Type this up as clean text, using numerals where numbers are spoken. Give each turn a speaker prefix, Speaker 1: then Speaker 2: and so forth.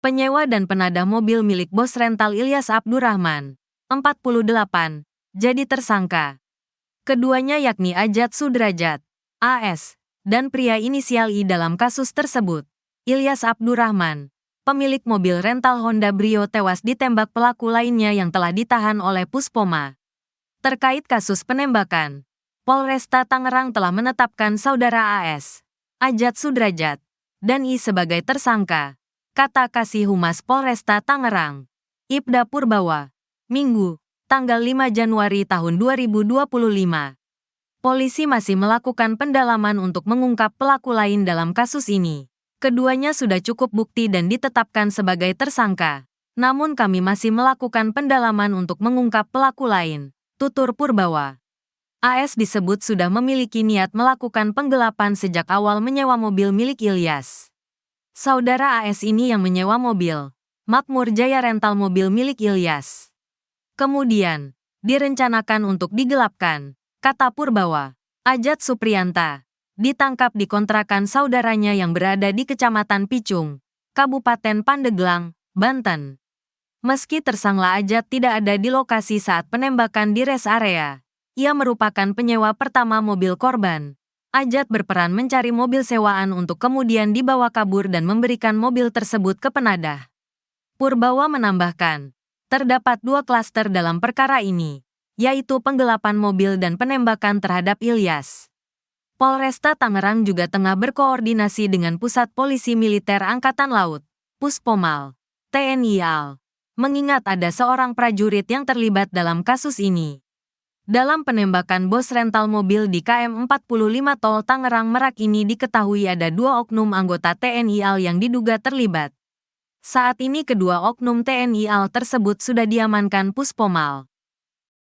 Speaker 1: penyewa dan penadah mobil milik bos rental Ilyas Abdurrahman, 48, jadi tersangka. Keduanya yakni Ajat Sudrajat, AS, dan pria inisial I dalam kasus tersebut. Ilyas Abdurrahman, pemilik mobil rental Honda Brio tewas ditembak pelaku lainnya yang telah ditahan oleh Puspoma. Terkait kasus penembakan, Polresta Tangerang telah menetapkan saudara AS, Ajat Sudrajat, dan I sebagai tersangka, kata Kasih Humas Polresta Tangerang, Ibda Purbawa, Minggu, tanggal 5 Januari tahun 2025. Polisi masih melakukan pendalaman untuk mengungkap pelaku lain dalam kasus ini. Keduanya sudah cukup bukti dan ditetapkan sebagai tersangka. Namun kami masih melakukan pendalaman untuk mengungkap pelaku lain, tutur Purbawa. AS disebut sudah memiliki niat melakukan penggelapan sejak awal menyewa mobil milik Ilyas. Saudara AS ini yang menyewa mobil Makmur Jaya rental mobil milik Ilyas. Kemudian, direncanakan untuk digelapkan, kata Purbawa. Ajat Supriyanta ditangkap di kontrakan saudaranya yang berada di Kecamatan Picung, Kabupaten Pandeglang, Banten. Meski tersangka Ajat tidak ada di lokasi saat penembakan di rest area, ia merupakan penyewa pertama mobil korban. Ajat berperan mencari mobil sewaan untuk kemudian dibawa kabur dan memberikan mobil tersebut ke penadah. Purbawa menambahkan, terdapat 2 klaster dalam perkara ini, yaitu penggelapan mobil dan penembakan terhadap Ilyas. Polresta Tangerang juga tengah berkoordinasi dengan Pusat Polisi Militer Angkatan Laut, Puspomal, TNI AL, mengingat ada seorang prajurit yang terlibat dalam kasus ini. Dalam penembakan bos rental mobil di KM 45 Tol Tangerang Merak ini diketahui ada 2 oknum anggota TNI AL yang diduga terlibat. Saat ini kedua oknum TNI AL tersebut sudah diamankan Puspomal.